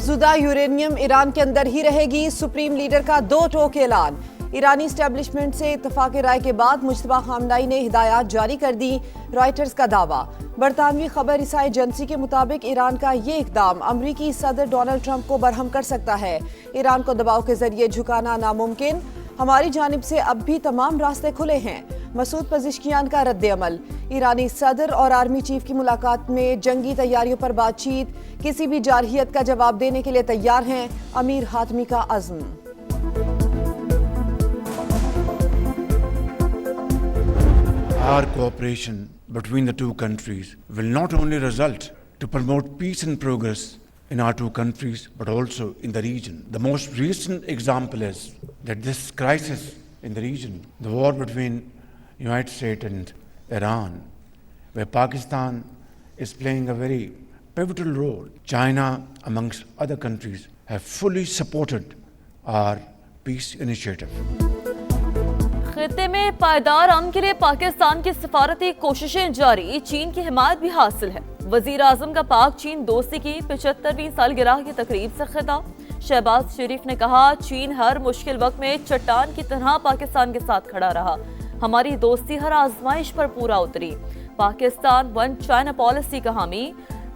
افزودہ uranium Iran کے اندر ہی رہے گی، سپریم لیڈر کا دو ٹوک اعلان۔ ایرانی اسٹیبلشمنٹ سے اتفاق رائے کے بعد مجتبیٰ خامنہئی نے ہدایات جاری کر دی، رائٹرز کا دعویٰ۔ برطانوی خبر رساں ایجنسی کے مطابق ایران کا یہ اقدام امریکی صدر ڈونلڈ ٹرمپ کو برہم کر سکتا ہے۔ ایران کو دباؤ کے ذریعے جھکانا ناممکن، ہماری جانب سے اب بھی تمام راستے کھلے ہیں۔ مسعود پزشکیان کا رد عمل، ایرانی صدر اور آرمی چیف کی ملاقات میں جنگی تیاریوں پر بات چیت، کسی بھی جارحیت کا جواب دینے کے لیے تیار ہیں، امیر حاتمی کا عزم۔ Our cooperation between the two countries will not only result to promote peace and progress in our two countries, but also in the region. The most recent example is that this crisis in the region, the war between United States and Iran, where Pakistan is playing a very pivotal role. China, amongst other countries, have fully supported our peace initiative. خطے میں پائیدار امن کے لیے پاکستان کی سفارتی کوششیں جاری، چین کی حمایت بھی حاصل ہے۔ وزیر اعظم کا پاک چین دوستی کی 75ویں سالگرہ کی تقریب سے خطاب۔ شہباز شریف نے کہا، چین ہر مشکل وقت میں چٹان کی طرح پاکستان کے ساتھ کھڑا رہا، ہماری دوستی ہر آزمائش پر پورا اتری۔ پاکستان ون چائنا پالیسی کا حامی،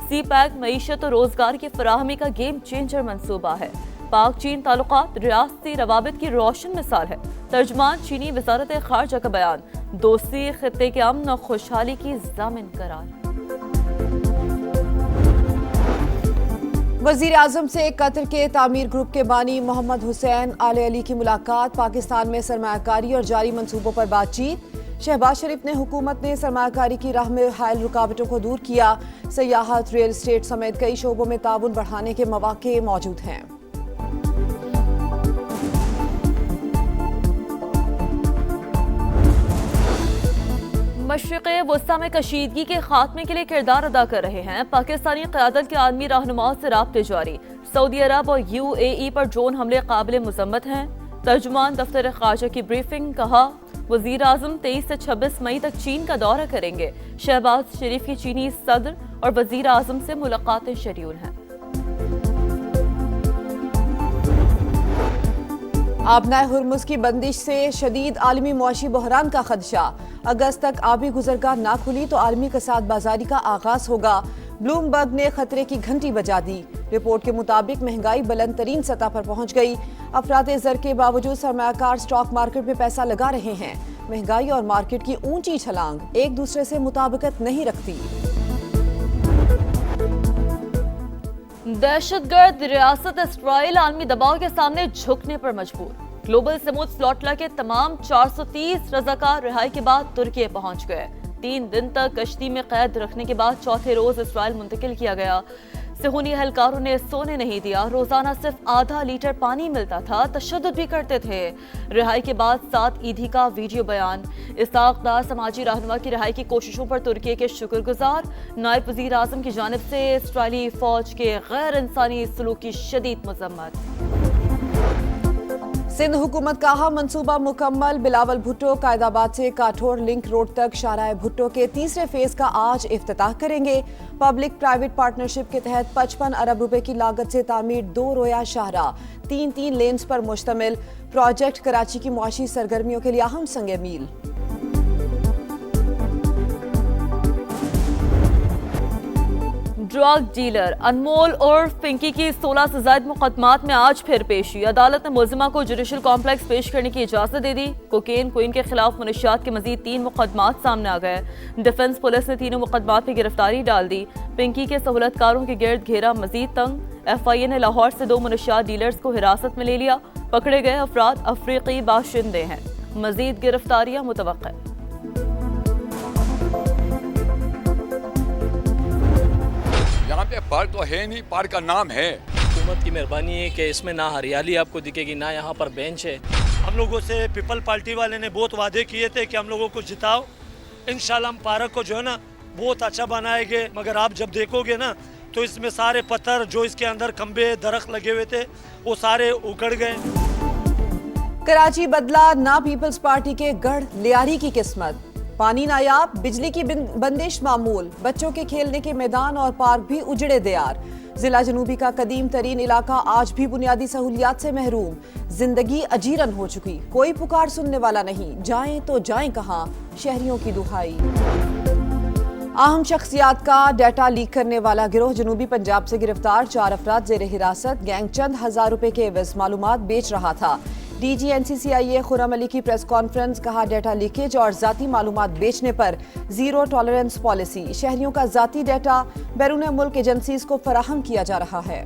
سی پیک معیشت و روزگار کی فراہمی کا گیم چینجر منصوبہ ہے۔ پاک چین تعلقات ریاستی روابط کی روشن مثال ہے۔ ترجمان چینی وزارت خارجہ کا بیان، دوستی خطے کے امن و خوشحالی کی ضامن قرار۔ وزیر اعظم سے قطر کے تعمیر گروپ کے بانی محمد حسین آل علی کی ملاقات، پاکستان میں سرمایہ کاری اور جاری منصوبوں پر بات چیت۔ شہباز شریف نے حکومت نے سرمایہ کاری کی راہ میں حائل رکاوٹوں کو دور کیا، سیاحت، ریل اسٹیٹ سمیت کئی شعبوں میں تعاون بڑھانے کے مواقع موجود ہیں۔ مشرق وسطی میں کشیدگی کے خاتمے کے لیے کردار ادا کر رہے ہیں پاکستانی قیادت کے عالمی رہنماؤں سے رابطے جاری۔ سعودی عرب اور UAE پر ڈرون حملے قابل مذمت ہیں۔ ترجمان دفتر خارجہ کی بریفنگ، کہا وزیر اعظم 23 سے 26 مئی تک چین کا دورہ کریں گے۔ شہباز شریف کی چینی صدر اور وزیر اعظم سے ملاقاتیں شیڈول ہیں۔ آبنائے ہرمز کی بندش سے شدید عالمی معاشی بحران کا خدشہ، اگست تک آبی گزرگاہ نہ کھلی تو عالمی کساد بازاری کا آغاز ہوگا۔ بلومبرگ نے خطرے کی گھنٹی بجا دی، رپورٹ کے مطابق مہنگائی بلند ترین سطح پر پہنچ گئی۔ افراط زر کے باوجود سرمایہ کار اسٹاک مارکیٹ میں پیسہ لگا رہے ہیں۔ مہنگائی اور مارکیٹ کی اونچی چھلانگ ایک دوسرے سے مطابقت نہیں رکھتی۔ دہشت گرد ریاست اسرائیل عالمی دباؤ کے سامنے جھکنے پر مجبور۔ گلوبل سموتھ سلوٹلا کے تمام 430 رضاکار رہائی کے بعد ترکی پہنچ گئے۔ 3 دن تک کشتی میں قید رکھنے کے بعد چوتھے روز اسرائیل منتقل کیا گیا۔ صہیونی اہلکاروں نے سونے نہیں دیا، روزانہ صرف آدھا لیٹر پانی ملتا تھا، تشدد بھی کرتے تھے۔ رہائی کے بعد 7 عیدی کا ویڈیو بیان۔ اسحاق دار سماجی رہنما کی رہائی کی کوششوں پر ترکی کے شکر گزار۔ نائب وزیر اعظم کی جانب سے اسرائیلی فوج کے غیر انسانی سلوک کی شدید مذمت۔ سندھ حکومت کا اہم منصوبہ مکمل، بلاول بھٹو قائد آباد سے کاٹھور لنک روڈ تک شاہراہ بھٹو کے تیسرے فیز کا آج افتتاح کریں گے۔ پبلک پرائیویٹ پارٹنرشپ کے تحت 55 ارب روپے کی لاگت سے تعمیر 2 رویا شاہراہ، 3 لینز پر مشتمل پروجیکٹ کراچی کی معاشی سرگرمیوں کے لیے اہم سنگ میل۔ ڈرگ ڈیلر انمول عرف پنکی کی 16 سے زائد مقدمات میں آج پھر پیشی۔ عدالت نے ملزمہ کو جوڈیشل کمپلیکس پیش کرنے کی اجازت دے دی۔ کوکین کوئن کے خلاف منشیات کے مزید 3 مقدمات سامنے آ گئے۔ ڈیفنس پولیس نے تینوں مقدمات میں گرفتاری ڈال دی۔ پنکی کے سہولت کاروں کے گرد گھیرا مزید تنگ۔ FIA نے لاہور سے 2 منشیات ڈیلرز کو حراست میں لے لیا۔ پکڑے گئے افراد افریقی باشندے ہیں۔ مزید گرفتاریاں متوقع۔ یہاں پہ پارک تو ہے نہیں، پارک کا نام ہے۔ حکومت کی مہربانی ہے کہ اس میں نہ ہریالی آپ کو دکھے گی، نہ یہاں پر بینچ ہے۔ ہم لوگوں سے پیپل پارٹی والے نے بہت وعدے کیے تھے کہ ہم لوگوں کو جتاؤ، انشاءاللہ ہم پارک کو جو ہے نا بہت اچھا بنائیں گے، مگر آپ جب دیکھو گے نا تو اس میں سارے پتھر جو اس کے اندر کھمبے درخت لگے ہوئے تھے وہ سارے اکھڑ گئے۔ کراچی بدلا نہ پیپلز پارٹی کے گڑھ لیاری کی قسمت۔ پانی نایاب، بجلی کی بندش معمول، بچوں کے کھیلنے کے میدان اور پارک بھی اجڑے دیار۔ ضلع جنوبی کا قدیم ترین علاقہ آج بھی بنیادی سہولیات سے محروم، زندگی اجیرن ہو چکی، کوئی پکار سننے والا نہیں، جائیں تو جائیں کہاں، شہریوں کی دہائی۔ اہم شخصیات کا ڈیٹا لیک کرنے والا گروہ جنوبی پنجاب سے گرفتار، 4 افراد زیر حراست، گینگ چند ہزار روپے کے عوض معلومات بیچ رہا تھا۔ ڈی جی این سی سی آئی اے خرم علی کی پریس کانفرنس، کہا ڈیٹا لیکیج اور ذاتی معلومات بیچنے پر زیرو ٹالرنس پالیسی، شہریوں کا ذاتی ڈیٹا بیرون ملک ایجنسیز کو فراہم کیا جا رہا ہے۔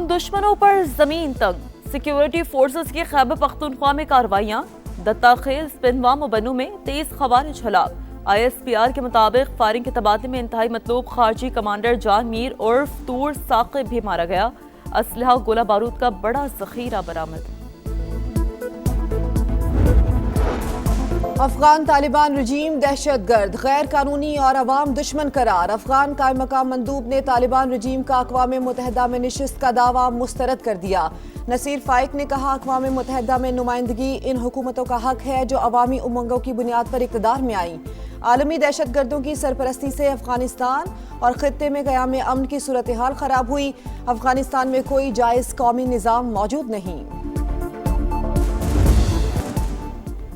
دشمنوں پر زمین تنگ، سیکیورٹی فورسز کی خیبر پختونخوا میں کارروائیاں، دتا خیز، پنوام و بنو میں 23 خوارج ہلاک۔ آئی ایس پی آر کے مطابق فائرنگ کے تبادلے میں انتہائی مطلوب خارجی کمانڈر جان میر عرف تور ثاقب بھی مارا گیا۔ اسلحہ گولہ بارود کا بڑا ذخیرہ برآمد۔ افغان طالبان رجیم دہشت گرد، غیر قانونی اور عوام دشمن قرار، افغان قائم مقام مندوب نے طالبان رجیم کا اقوام متحدہ میں نشست کا دعویٰ مسترد کر دیا۔ نصیر فائق نے کہا اقوام متحدہ میں نمائندگی ان حکومتوں کا حق ہے جو عوامی امنگوں کی بنیاد پر اقتدار میں آئیں۔ عالمی دہشت گردوں کی سرپرستی سے افغانستان اور خطے میں قیام امن کی صورتحال خراب ہوئی، افغانستان میں کوئی جائز قومی نظام موجود نہیں۔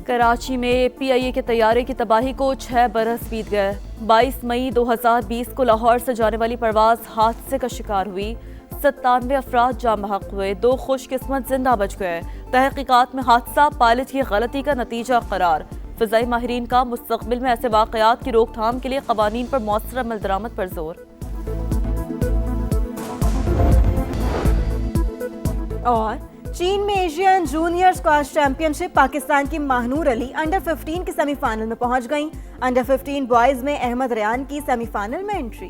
کراچی میں پی آئی اے کے طیارے کی تباہی کو 6 برس بیت گئے۔ 22 مئی 2020 کو لاہور سے جانے والی پرواز حادثے کا شکار ہوئی، 97 افراد جاں بحق ہوئے، 2 خوش قسمت زندہ بچ گئے۔ تحقیقات میں حادثہ پائلٹ کی غلطی کا نتیجہ قرار۔ فضائی ماہرین کا مستقبل میں ایسے واقعات کی روک تھام کے لیے قوانین پر مؤثر عمل درآمد پر زور۔ اور چین میں ایشین جونیئر اسکواش چیمپئن شپ، پاکستان کی ماہنور علی انڈر 15 کے سیمی فائنل میں پہنچ گئیں۔ انڈر 15 بوائز میں احمد ریان کی سیمی فائنل میں انٹری۔